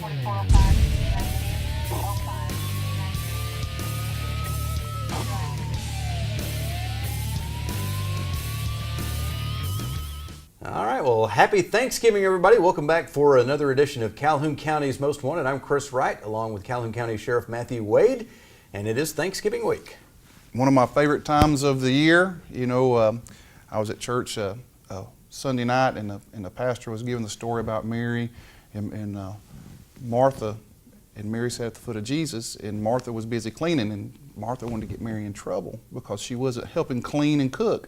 All right, well, happy Thanksgiving, everybody. Welcome back for another edition of Calhoun County's Most Wanted. I'm Chris Wright, along with Calhoun County Sheriff Matthew Wade, and it is Thanksgiving week. One of my favorite times of the year. You know, I was at church Sunday night, and the pastor was giving the story about Mary and Martha, and Mary sat at the foot of Jesus, and Martha was busy cleaning, and Martha wanted to get Mary in trouble because she wasn't helping clean and cook.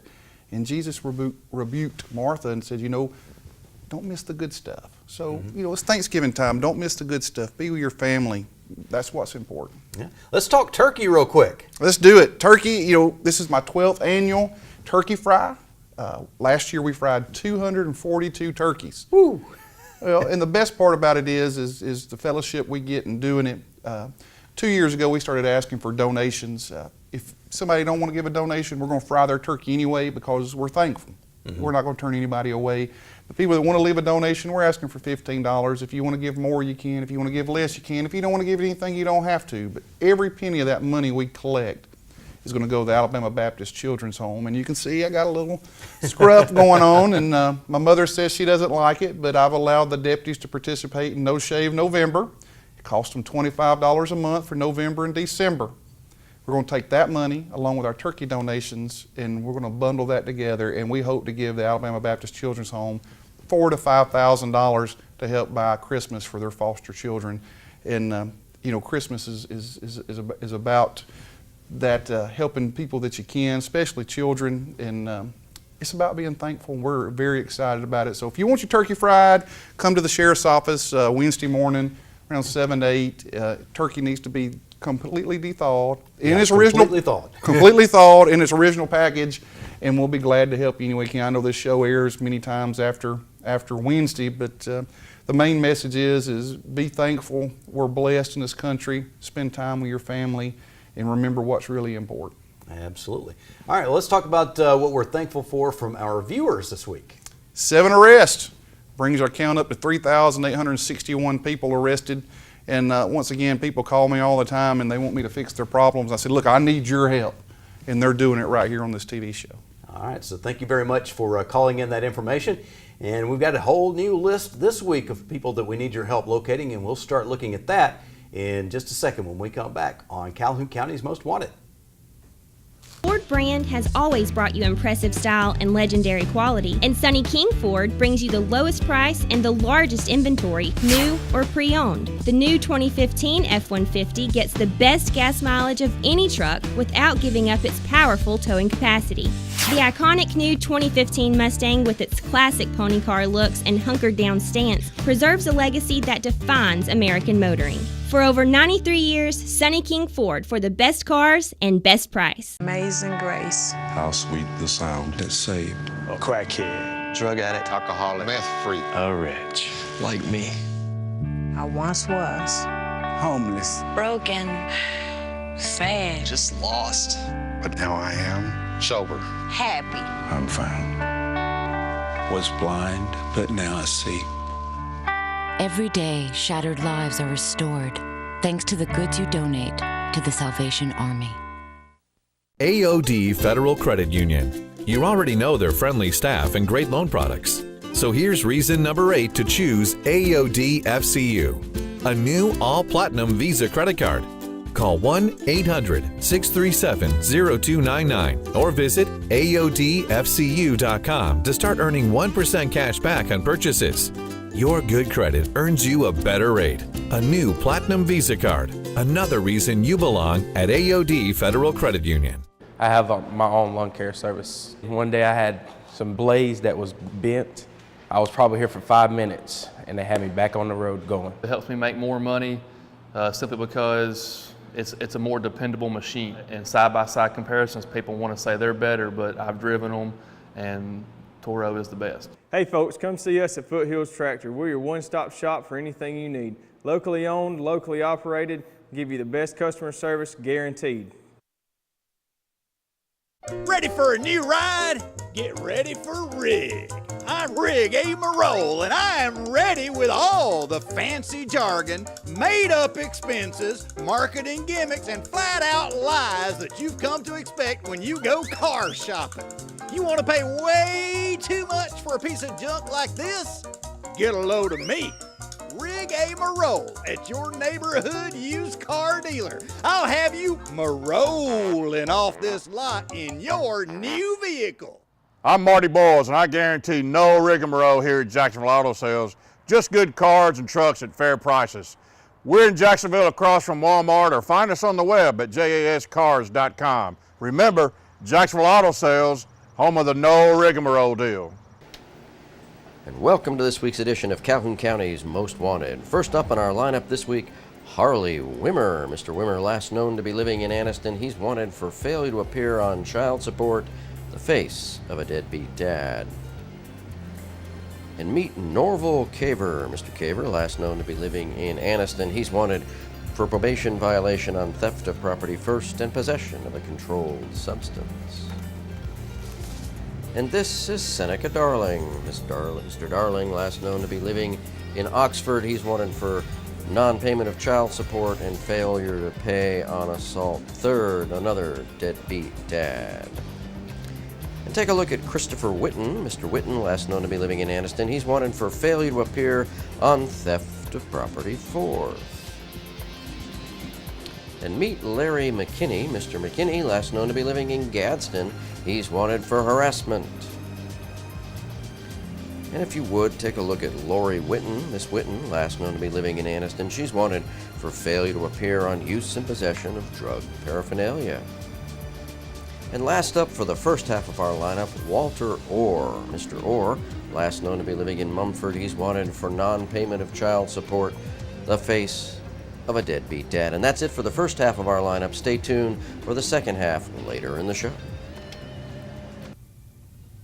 And Jesus rebuked Martha and said, you know, don't miss the good stuff. So, you know, it's Thanksgiving time. Don't miss the good stuff. Be with your family. That's what's important. Yeah. Let's talk turkey real quick. Let's do it. Turkey, you know, this is my 12th annual turkey fry. Last year we fried 242 turkeys. Woo. Well, and the best part about it is the fellowship we get in doing it. 2 years ago we started asking for donations. If somebody don't want to give a donation, we're going to fry their turkey anyway because we're thankful. We're not going to turn anybody away. The people that want to leave a donation, we're asking for $15. If you want to give more, you can. If you want to give less, you can. If you don't want to give anything, you don't have to. But every penny of that money we collect is going to go to the Alabama Baptist Children's Home. And you can see I got a little scruff going on, and my mother says she doesn't like it, but I've allowed the deputies to participate in No Shave November. It costs them $25 a month for November and December. We're going to take that money along with our turkey donations, and we're going to bundle that together, and we hope to give the Alabama Baptist Children's Home $4,000 to $5,000 to help buy Christmas for their foster children. And you know, Christmas is about that, helping people that you can, especially children, and it's about being thankful. We're very excited about it. So if you want your turkey fried, come to the sheriff's office Wednesday morning around 7 to 8. Turkey needs to be completely thawed in its original, completely thawed in its original package, and we'll be glad to help you any way we can. I know this show airs many times after Wednesday, but the main message is be thankful. We're blessed in this country. Spend time with your family, and remember what's really important. Absolutely. All right, well, let's talk about what we're thankful for from our viewers this week. 7 arrests brings our count up to 3,861 people arrested. And once again, people call me all the time and they want me to fix their problems. I said, look, I need your help. And they're doing it right here on this TV show. All right, so thank you very much for calling in that information. And we've got a whole new list this week of people that we need your help locating, and we'll start looking at that in just a second when we come back on Calhoun County's Most Wanted. Ford brand has always brought you impressive style and legendary quality, and Sonny King Ford brings you the lowest price and the largest inventory, new or pre-owned. The new 2015 F-150 gets the best gas mileage of any truck without giving up its powerful towing capacity. The iconic new 2015 Mustang, with its classic pony car looks and hunkered down stance, preserves a legacy that defines American motoring. For over 93 years, Sonny King Ford, for the best cars and best price. Amazing grace. How sweet the sound that saved a crackhead, drug addict, alcoholic, meth freak, a rich like me. I once was homeless, broken, sad, just lost. but now I am Sober, happy. I'm found. Was blind, but now I see. Every day, shattered lives are restored thanks to the goods you donate to the Salvation Army. AOD Federal Credit Union. You already know their friendly staff and great loan products. So here's reason number 8 to choose AOD FCU, a new all-platinum Visa credit card. Call 1-800-637-0299 or visit AODFCU.com to start earning 1% cash back on purchases. Your good credit earns you a better rate. A new Platinum Visa card. Another reason you belong at AOD Federal Credit Union. I have my own lawn care service. One day I had some blades that was bent. I was probably here for 5 minutes and they had me back on the road going. It helps me make more money simply because it's a more dependable machine. In side-by-side comparisons, people want to say they're better, but I've driven them and Toro is the best. Hey folks, come see us at Foothills Tractor. We're your one-stop shop for anything you need. Locally owned, locally operated, give you the best customer service guaranteed. Ready for a new ride? Get ready for Rig. I'm Rig A. Moreau, and I am ready with all the fancy jargon, made-up expenses, marketing gimmicks, and flat-out lies that you've come to expect when you go car shopping. You want to pay way too much for a piece of junk like this? Get a load of me, Rig A. Moreau, at your neighborhood used car dealer. I'll have you Moreauling off this lot in your new vehicle. I'm Marty Boyles, and I guarantee no rigmarole here at Jacksonville Auto Sales. Just good cars and trucks at fair prices. We're in Jacksonville across from Walmart, or find us on the web at jascars.com. Remember, Jacksonville Auto Sales, home of the no rigmarole deal. And welcome to this week's edition of Calhoun County's Most Wanted. First up on our lineup this week, Harley Wimmer. Mr. Wimmer, last known to be living in Anniston, he's wanted for failure to appear on child support, the face of a deadbeat dad. And meet Norval Caver. Mr. Caver, last known to be living in Anniston, he's wanted for probation violation on theft of property first and possession of a controlled substance. And this is Seneca Darling. Mr. Darling, last known to be living in Oxford, he's wanted for non-payment of child support and failure to pay on assault third, another deadbeat dad. And take a look at Christopher Witten. Mr. Witten, last known to be living in Anniston, he's wanted for failure to appear on theft of property fourth. And meet Larry McKinney. Mr. McKinney, last known to be living in Gadsden, he's wanted for harassment. And if you would, take a look at Lori Witten. Miss Witten, last known to be living in Anniston, she's wanted for failure to appear on use and possession of drug paraphernalia. And last up for the first half of our lineup, Walter Orr. Mr. Orr, last known to be living in Mumford, he's wanted for non-payment of child support, the face of a deadbeat dad. And that's it for the first half of our lineup. Stay tuned for the second half later in the show.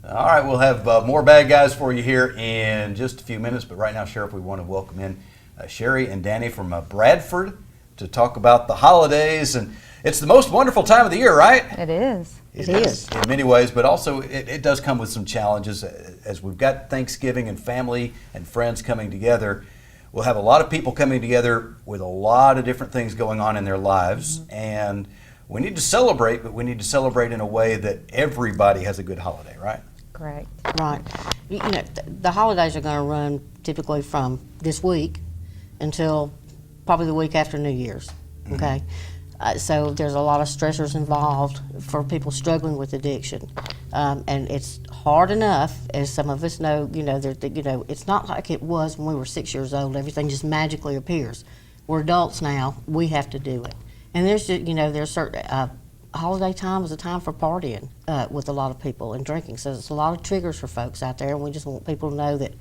All right, we'll have more bad guys for you here in just a few minutes. But right now, Sheriff, we want to welcome in Sherry and Danny from Bradford to talk about the holidays. And it's the most wonderful time of the year, right? It is. It is in many ways, but also it does come with some challenges. As we've got Thanksgiving and family and friends coming together, we'll have a lot of people coming together with a lot of different things going on in their lives. Mm-hmm. And we need to celebrate, but we need to celebrate in a way that everybody has a good holiday, right? Correct. Right. You know, the holidays are going to run typically from this week until probably the week after New Year's, okay? So there's a lot of stressors involved for people struggling with addiction. And it's hard enough, as some of us know, it's not like it was when we were 6 years old. Everything just magically appears. We're adults now. We have to do it. And there's just, there's certain, holiday time is a time for partying with a lot of people and drinking. So it's a lot of triggers for folks out there, and we just want people to know that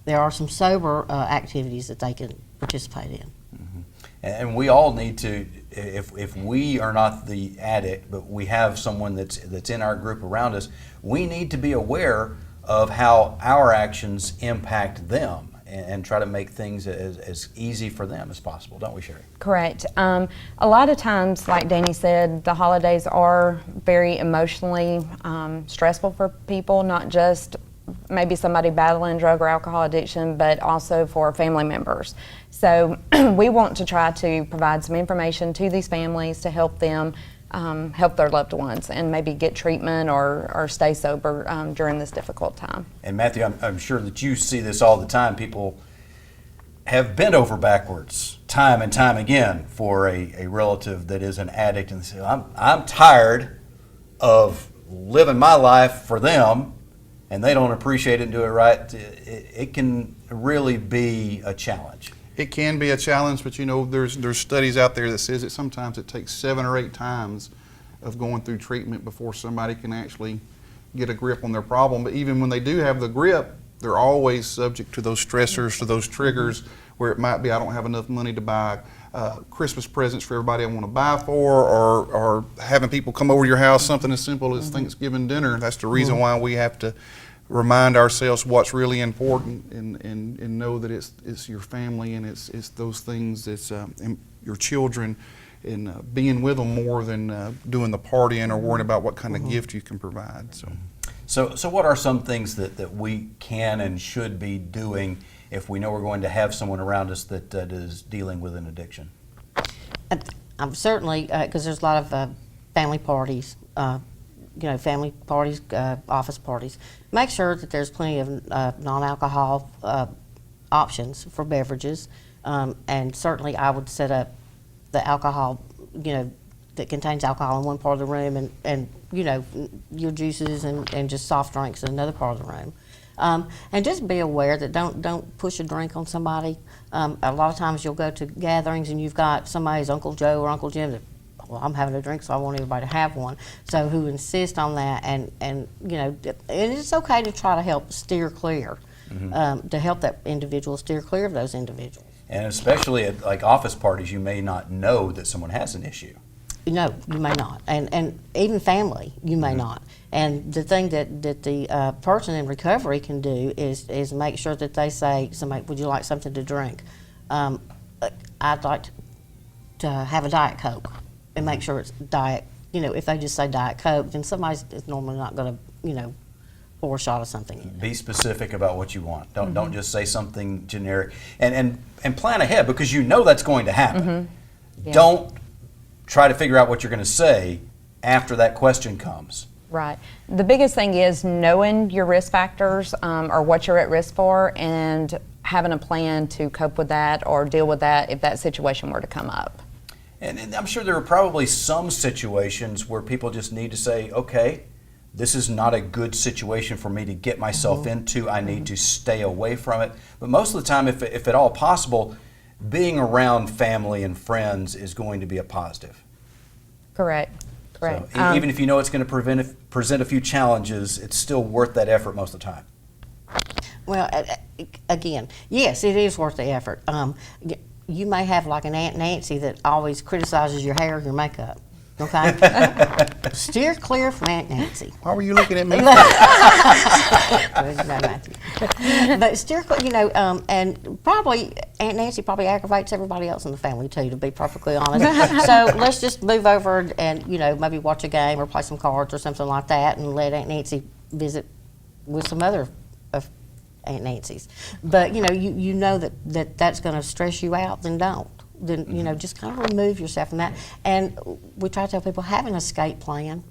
there are some sober activities that they can participate in. Mm-hmm. And we all need to, if we are not the addict, but we have someone that's in our group around us, we need to be aware of how our actions impact them and try to make things as easy for them as possible, don't we, Sherry? Correct. A lot of times, like Danny said, the holidays are very emotionally stressful for people, not just maybe somebody battling drug or alcohol addiction, but also for family members. So we want to try to provide some information to these families to help them help their loved ones and maybe get treatment or stay sober during this difficult time. And Matthew, I'm sure that you see this all the time. People have bent over backwards time and time again for a relative that is an addict, and they say, I'm tired of living my life for them, and they don't appreciate it and do it right. It can really be a challenge. It can be a challenge, but there's studies out there that says that sometimes it takes 7 or 8 times of going through treatment before somebody can actually get a grip on their problem. But even when they do have the grip, they're always subject to those stressors, to those triggers, where it might be, I don't have enough money to buy Christmas presents for everybody I want to buy for, or having people come over to your house, something as simple as Thanksgiving dinner. That's the reason why we have to remind ourselves what's really important and know that it's your family and it's those things, it's your children, and being with them more than doing the partying or worrying about what kind of gift you can provide. So So what are some things that we can and should be doing if we know we're going to have someone around us that is dealing with an addiction? I'm certainly, because there's a lot of family parties, family parties, office parties. Make sure that there's plenty of non-alcohol options for beverages, and certainly I would set up the alcohol, that contains alcohol in one part of the room, and your juices and just soft drinks in another part of the room. And just be aware that don't push a drink on somebody. A lot of times you'll go to gatherings and you've got somebody's Uncle Joe or Uncle Jim that, well, I'm having a drink, so I want everybody to have one. So who insist on that, and and it's okay to try to help steer clear, to help that individual steer clear of those individuals. And especially at like office parties, you may not know that someone has an issue. No, you may not, and even family, you may not. And the thing that the person in recovery can do is make sure that they say, somebody, would you like something to drink? I'd like to have a Diet Coke, and make sure it's Diet. If they just say Diet Coke, then somebody's normally not going to, pour a shot of something in. Be specific about what you want. Don't just say something generic, and plan ahead, because you know that's going to happen. Yeah. Don't try to figure out what you're going to say after that question comes. Right. The biggest thing is knowing your risk factors, or what you're at risk for, and having a plan to cope with that or deal with that if that situation were to come up. And I'm sure there are probably some situations where people just need to say, okay, this is not a good situation for me to get myself into. I need to stay away from it. But most of the time, if at all possible, being around family and friends is going to be a positive. Correct. So, even if you know it's going to present a few challenges, it's still worth that effort most of the time. Well, again, yes, it is worth the effort. You may have like an Aunt Nancy that always criticizes your hair, your makeup. Okay? Steer clear from Aunt Nancy. Why were you looking at me? But steer clear, and probably Aunt Nancy probably aggravates everybody else in the family too, to be perfectly honest. So let's just move over and maybe watch a game or play some cards or something like that, and let Aunt Nancy visit with some other of Aunt Nancy's. But you know that that's going to stress you out, then don't. Then just kind of remove yourself from that. And we try to tell people, have an escape plan.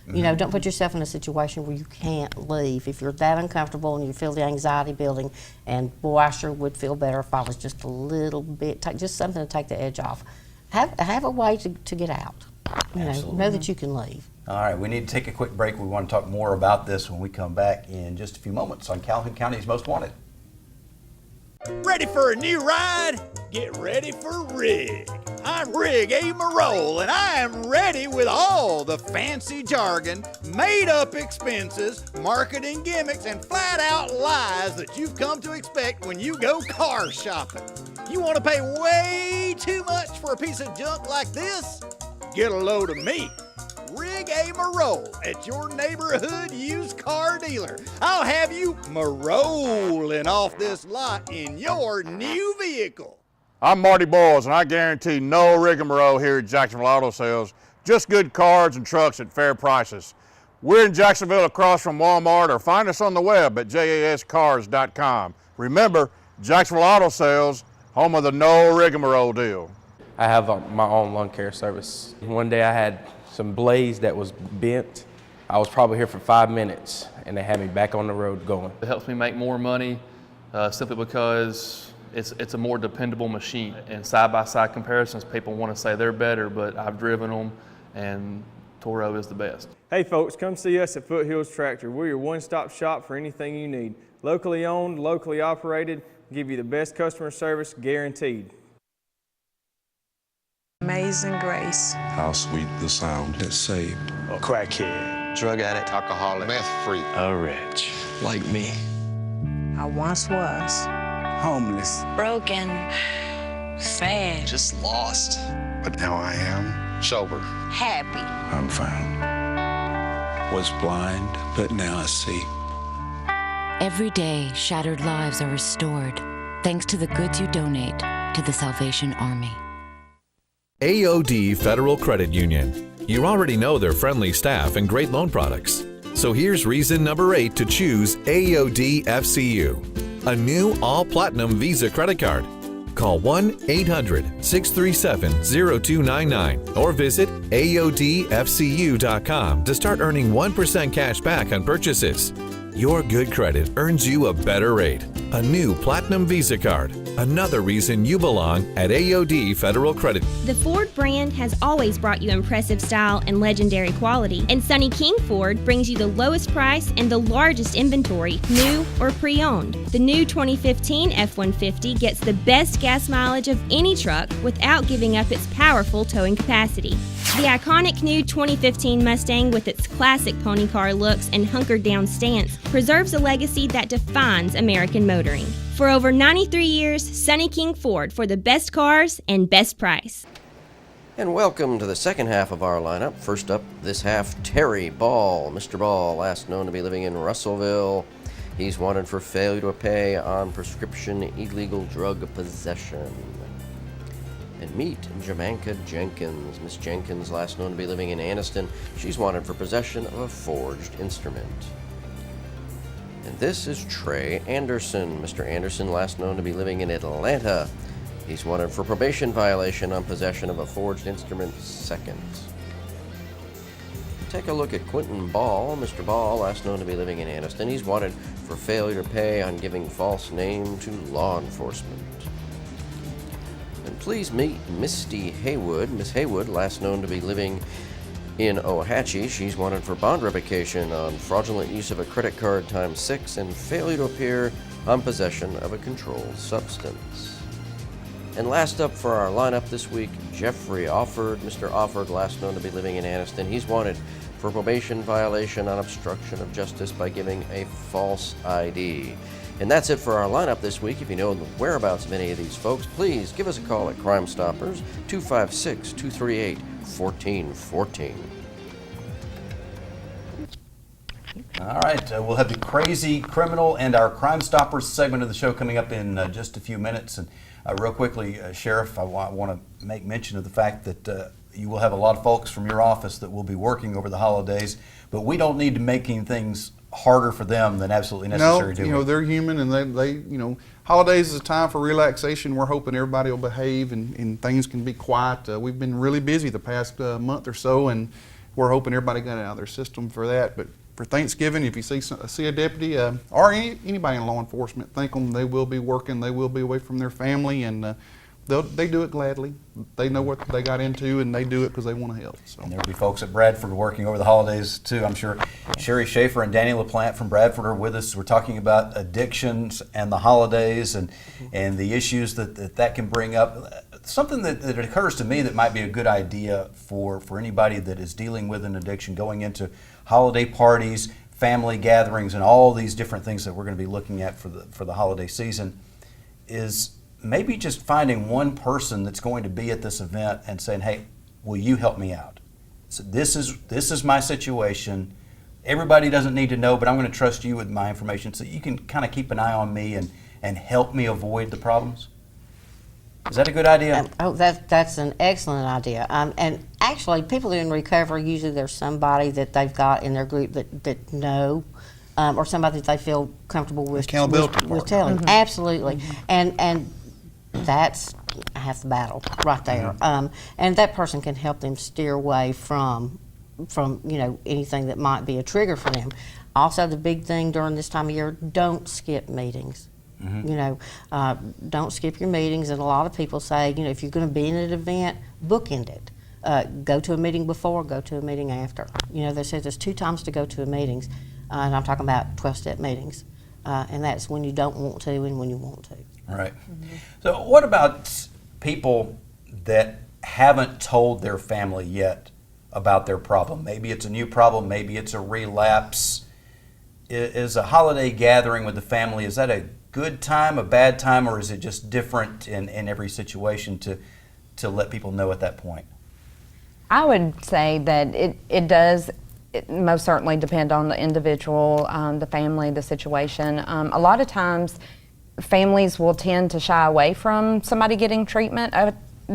Don't put yourself in a situation where you can't leave. If you're that uncomfortable and you feel the anxiety building, and boy, I sure would feel better if I was just a little bit, just something to take the edge off. Have a way to get out. Know that you can leave. All right, we need to take a quick break. We want to talk more about this when we come back in just a few moments on Calhoun County's Most Wanted. Ready for a new ride? Get ready for Rig. I'm Rig A. Marole, and I am ready with all the fancy jargon, made-up expenses, marketing gimmicks, and flat-out lies that you've come to expect when you go car shopping. You want to pay way too much for a piece of junk like this? Get a load of me, Rig A. Marole, at your neighborhood used car dealer. I'll have you marolling off this lot in your new vehicle. I'm Marty Boyles, and I guarantee no rigmarole here at Jacksonville Auto Sales. Just good cars and trucks at fair prices. We're in Jacksonville across from Walmart, or find us on the web at jascars.com. Remember, Jacksonville Auto Sales, home of the no rigmarole deal. I have my own lawn care service. One day I had some blaze that was bent. I was probably here for 5 minutes, and they had me back on the road going. It helps me make more money simply because it's a more dependable machine. And side-by-side comparisons, people want to say they're better, but I've driven them, and Toro is the best. Hey folks, come see us at Foothills Tractor. We're your one-stop shop for anything you need. Locally owned, locally operated, give you the best customer service guaranteed. Amazing grace. How sweet the sound that saved A crackhead, drug addict, alcoholic, meth freak, a wretch like me. I once was. Homeless, Broken. Sad. just lost. But now I am sober. Happy. I'm found. Was blind, but now I see. Every day, shattered lives are restored thanks to the goods you donate to the Salvation Army. AOD Federal Credit Union. You already know their friendly staff and great loan products. So here's reason number 8 to choose AOD FCU, a new all-platinum Visa credit card. Call 1-800-637-0299 or visit AODFCU.com to start earning 1% cash back on purchases. Your good credit earns you a better rate. A new Platinum Visa card. Another reason you belong at AOD Federal Credit. The Ford brand has always brought you impressive style and legendary quality, and Sonny King Ford brings you the lowest price and the largest inventory, new or pre-owned. The new 2015 F-150 gets the best gas mileage of any truck without giving up its powerful towing capacity. The iconic new 2015 Mustang, with its classic pony car looks and hunkered down stance, preserves a legacy that defines American motoring. For over 93 years, Sonny King Ford, for the best cars and best price. And welcome to the second half of our lineup. First up this half, Terry Ball. Mr. Ball, last known to be living in Russellville. He's wanted for failure to pay on prescription illegal drug possession. And meet Jamanka Jenkins. Miss Jenkins, last known to be living in Anniston. She's wanted for possession of a forged instrument. And this is Trey Anderson. Mr. Anderson, last known to be living in Atlanta. He's wanted for probation violation on possession of a forged instrument second. Take a look at Quentin Ball. Mr. Ball, last known to be living in Anniston. He's wanted for failure to pay on giving false name to law enforcement. And please meet Misty Haywood. Miss Haywood, last known to be living in Ohatchee. She's wanted for bond revocation on fraudulent use of a credit card ×6 and failure to appear on possession of a controlled substance. And last up for our lineup this week, Jeffrey Offord. Mr. Offord, last known to be living in Anniston. He's wanted for probation violation on obstruction of justice by giving a false ID. And that's it for our lineup this week. If you know the whereabouts of any of these folks, please give us a call at Crime Stoppers, 256-238-1414. All right, we'll have the Crazy Criminal and our Crime Stoppers segment of the show coming up in just a few minutes. And real quickly, Sheriff, I want to make mention of the fact that you will have a lot of folks from your office that will be working over the holidays, but we don't need to making things harder for them than absolutely necessary. No, they're human, and they holidays is a time for relaxation. We're hoping everybody will behave and things can be quiet. We've been really busy the past month or so, and we're hoping everybody got out of their system for that. But for Thanksgiving, if you see a deputy or anybody in law enforcement, thank them. They will be working. They will be away from their family, and they do it gladly. They know what they got into, and they do it because they want to help. So. And there'll be folks at Bradford working over the holidays too, I'm sure. Sherry Schaefer and Danny LaPlante from Bradford are with us. We're talking about addictions and the holidays and the issues that can bring up. Something that occurs to me that might be a good idea for anybody that is dealing with an addiction going into holiday parties, family gatherings, and all these different things that we're going to be looking at for the holiday season is maybe just finding one person that's going to be at this event and saying, hey, will you help me out? So this is my situation. Everybody doesn't need to know, but I'm going to trust you with my information so you can kind of keep an eye on me and help me avoid the problems. Is that a good idea? That's an excellent idea. And actually, people in recovery, usually there's somebody that they've got in their group that know, or somebody that they feel comfortable with. Accountability with telling. Mm-hmm. Absolutely. Mm-hmm. And that's half the battle right there. Mm-hmm. And that person can help them steer away from anything that might be a trigger for them. Also, the big thing during this time of year, don't skip meetings. Mm-hmm. Don't skip your meetings. And a lot of people say, if you're going to be in an event, bookend it. Go to a meeting before, go to a meeting after. They say there's 2 times to go to a meetings, and I'm talking about 12-step meetings. And that's when you don't want to and when you want to. Right. Mm-hmm. So what about people that haven't told their family yet about their problem? Maybe it's a new problem, maybe it's a relapse. Is a holiday gathering with the family, is that a good time, a bad time, or is it just different in every situation to let people know at that point? I would say that it does most certainly depend on the individual, the family, the situation. A lot of times families will tend to shy away from somebody getting treatment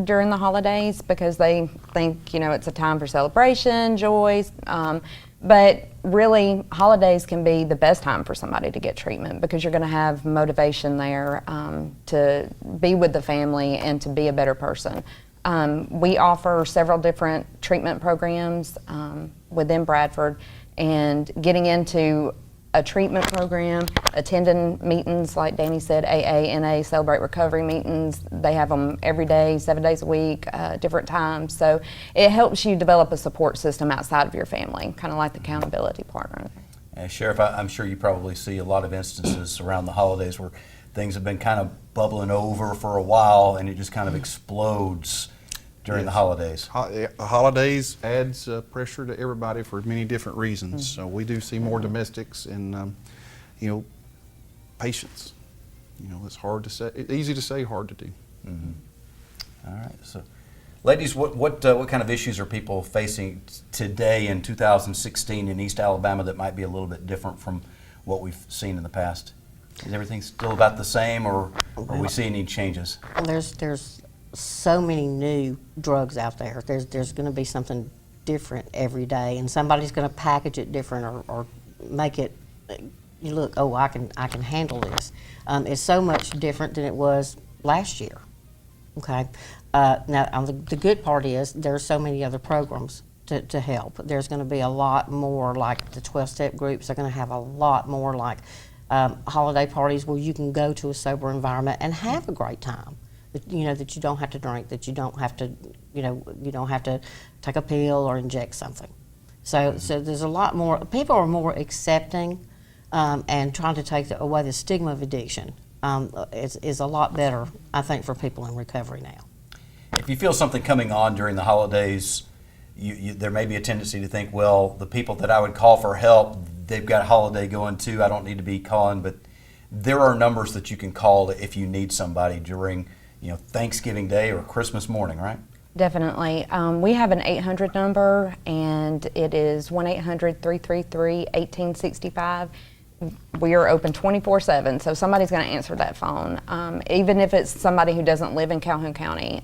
during the holidays because they think, it's a time for celebration, joys. But really, holidays can be the best time for somebody to get treatment because you're going to have motivation there to be with the family and to be a better person. We offer several different treatment programs within Bradford, and getting into a treatment program, attending meetings like Danny said, AA, NA, Celebrate Recovery meetings. They have them every day, 7 days a week, different times. So it helps you develop a support system outside of your family, kind of like the accountability partner. Sheriff, I'm sure you probably see a lot of instances around the holidays where things have been kind of bubbling over for a while and it just kind of explodes during the holidays. The holidays adds pressure to everybody for many different reasons. So we do see more domestics and, patience. It's hard to say, easy to say, hard to do. All right. So, ladies, what kind of issues are people facing today in 2016 in East Alabama that might be a little bit different from what we've seen in the past? Is everything still about the same, or are we seeing any changes? There's so many new drugs out there. There's going to be something different every day, and somebody's going to package it different or make it. You look, oh, I can handle this. It's so much different than it was last year. Okay. Now the good part is there's so many other programs to help. There's going to be a lot more, like the 12-step groups are going to have a lot more, like holiday parties where you can go to a sober environment and have a great time. That you don't have to drink, that you don't have to, you don't have to take a pill or inject something. So there's a lot more. People are more accepting and trying to take away the stigma of addiction. Is a lot better, I think, for people in recovery now. If you feel something coming on during the holidays, there may be a tendency to think, well, the people that I would call for help, they've got a holiday going too. I don't need to be calling, but there are numbers that you can call if you need somebody during Thanksgiving Day or Christmas morning, right? Definitely. We have an 800 number, and it is 1-800-333-1865. We are open 24/7, so somebody's going to answer that phone. Even if it's somebody who doesn't live in Calhoun County,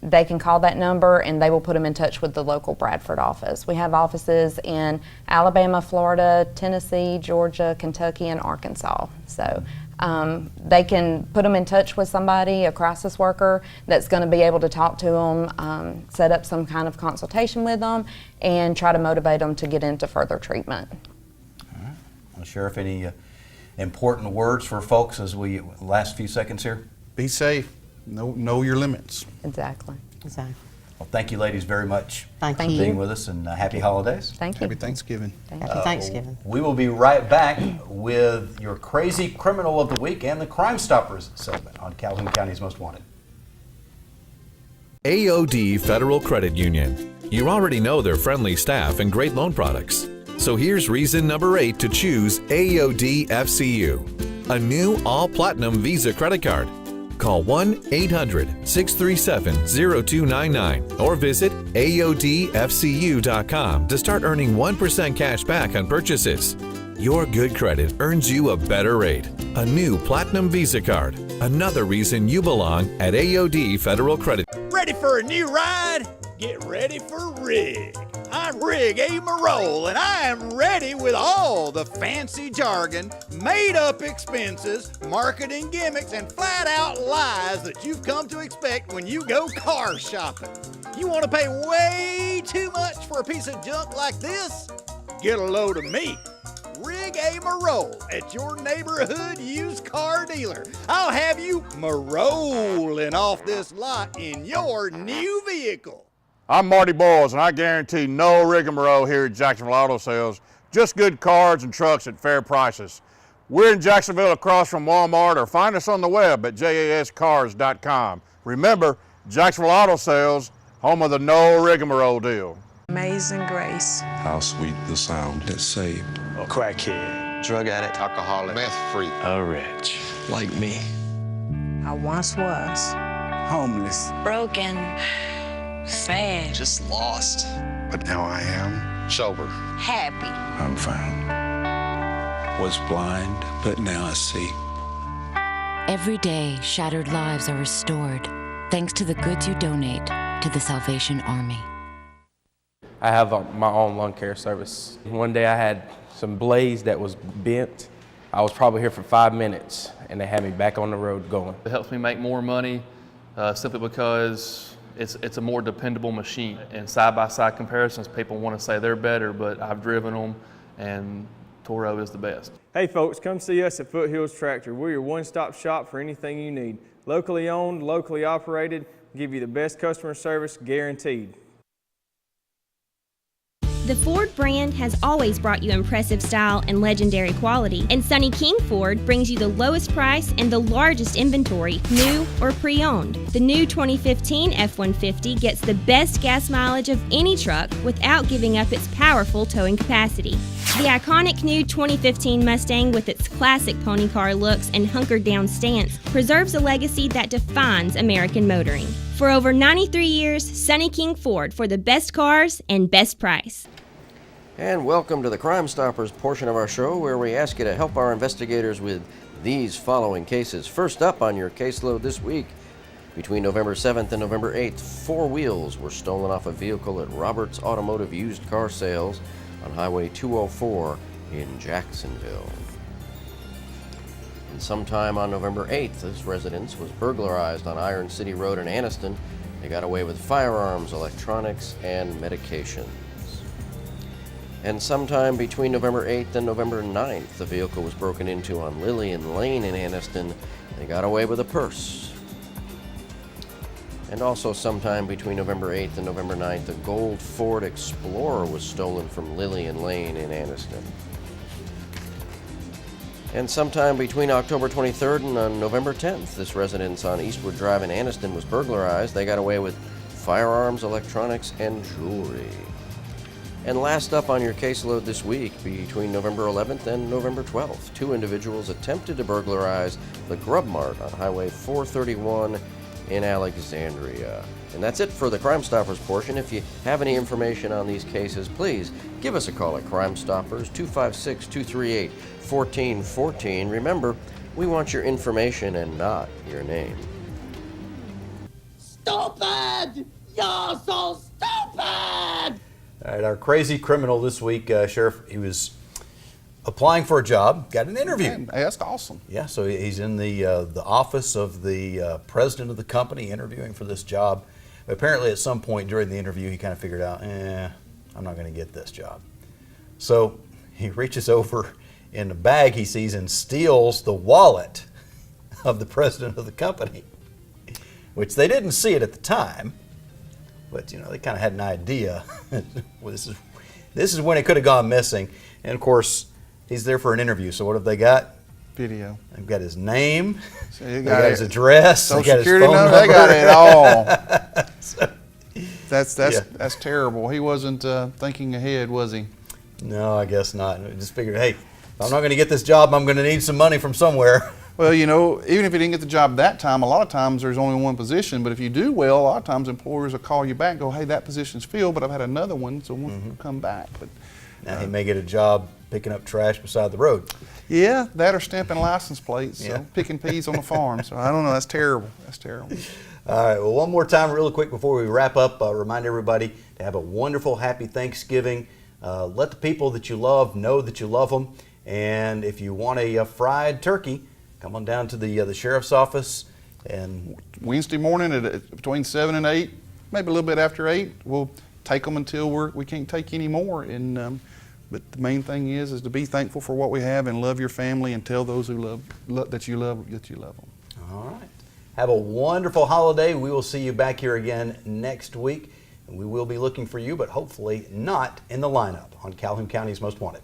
they can call that number and they will put them in touch with the local Bradford office. We have offices in Alabama, Florida, Tennessee, Georgia, Kentucky, and Arkansas. So they can put them in touch with somebody, a crisis worker, that's going to be able to talk to them, set up some kind of consultation with them, and try to motivate them to get into further treatment. All right. Well, Sheriff, any important words for folks as we last few seconds here? Be safe. Know your limits. Exactly. Well, thank you, ladies, very much Thank for you. being with us, and happy holidays. Thank you. Happy Thanksgiving. Happy Thanksgiving. We will be right back with your crazy criminal of the week and the Crime Stoppers segment on Calhoun County's Most Wanted. AOD Federal Credit Union. You already know their friendly staff and great loan products. So here's reason number 8 to choose AOD FCU, a new all-platinum Visa credit card. Call 1-800-637-0299 or visit AODFCU.com to start earning 1% cash back on purchases. Your good credit earns you a better rate. A new Platinum Visa card. Another reason you belong at AOD Federal Credit. Ready for a new ride? Get ready for Rig. I'm Rig A. Marole, and I am ready with all the fancy jargon, made-up expenses, marketing gimmicks, and flat-out lies that you've come to expect when you go car shopping. You want to pay way too much for a piece of junk like this? Get a load of me, Rig A. Marole, at your neighborhood used car dealer. I'll have you marolling off this lot in your new vehicle. I'm Marty Boyles, and I guarantee no rigmarole here at Jacksonville Auto Sales. Just good cars and trucks at fair prices. We're in Jacksonville across from Walmart, or find us on the web at jascars.com. Remember, Jacksonville Auto Sales, home of the no rigmarole deal. Amazing grace. How sweet the sound that saved A crackhead, drug addict, alcoholic, meth freak, a wretch like me. I once was. Homeless, Broken. Sad. just lost. But now I am sober. Happy. I'm found. Was blind, but now I see. Every day, shattered lives are restored thanks to the goods you donate to the Salvation Army. I have my own lawn care service. One day I had some blades that was bent. I was probably here for 5 minutes and they had me back on the road going. It helps me make more money simply because it's a more dependable machine. And side-by-side comparisons, people want to say they're better, but I've driven them and Toro is the best. Hey folks, come see us at Foothills Tractor. We're your one-stop shop for anything you need. Locally owned, locally operated, give you the best customer service guaranteed. The Ford brand has always brought you impressive style and legendary quality, and Sonny King Ford brings you the lowest price and the largest inventory, new or pre-owned. The new 2015 F-150 gets the best gas mileage of any truck without giving up its powerful towing capacity. The iconic new 2015 Mustang with its classic pony car looks and hunkered down stance preserves a legacy that defines American motoring. For over 93 years, Sonny King Ford for the best cars and best price. And welcome to the Crime Stoppers portion of our show, where we ask you to help our investigators with these following cases. First up on your caseload this week, between November 7th and November 8th, 4 wheels were stolen off a vehicle at Roberts Automotive Used Car Sales on Highway 204 in Jacksonville. And sometime on November 8th, this residence was burglarized on Iron City Road in Anniston. They got away with firearms, electronics, and medications. And sometime between November 8th and November 9th, the vehicle was broken into on Lillian Lane in Anniston. They got away with a purse. And also sometime between November 8th and November 9th, a gold Ford Explorer was stolen from Lillian Lane in Anniston. And sometime between October 23rd and November 10th, this residence on Eastwood Drive in Anniston was burglarized. They got away with firearms, electronics, and jewelry. And last up on your caseload this week, between November 11th and November 12th, 2 individuals attempted to burglarize the Grub Mart on Highway 431 in Alexandria. And that's it for the Crime Stoppers portion. If you have any information on these cases, please give us a call at Crime Stoppers, 256-238-1414. Remember, we want your information and not your name. Stupid! You're so stupid! All right, our crazy criminal this week, Sheriff, he was applying for a job, got an interview. Man, that's awesome. Yeah, so he's in the office of the president of the company interviewing for this job. Apparently at some point during the interview, he kind of figured out, I'm not going to get this job. So he reaches over in the bag he sees and steals the wallet of the president of the company, which they didn't see it at the time. But, you know, they kind of had an idea. Well, this is when it could have gone missing. And, of course, he's there for an interview. So what have they got? Video. They've got his name. So they got his address. Social they got his security phone number. number. They got it all. So, that's terrible. He wasn't thinking ahead, was he? No, I guess not. I just figured, hey, if I'm not going to get this job, I'm going to need some money from somewhere. Well, you know, even if you didn't get the job that time, a lot of times there's only one position. But if you do well, a lot of times employers will call you back and go, hey, that position's filled, but I've had another one, so we'll come back. But now he may get a job picking up trash beside the road. Yeah, that or stamping license plates, Yeah. so picking peas on the farm. So I don't know, that's terrible. That's terrible. All right, well, one more time real quick before we wrap up, remind everybody to have a wonderful, happy Thanksgiving. Let the people that you love know that you love them. And if you want a fried turkey, come on down to the sheriff's office. And Wednesday morning at between 7 and 8, maybe a little bit after 8, we'll take them until we can't take any more. And but the main thing is to be thankful for what we have and love your family and tell those who that you love them. All right. Have a wonderful holiday. We will see you back here again next week. And we will be looking for you, but hopefully not in the lineup on Calhoun County's Most Wanted.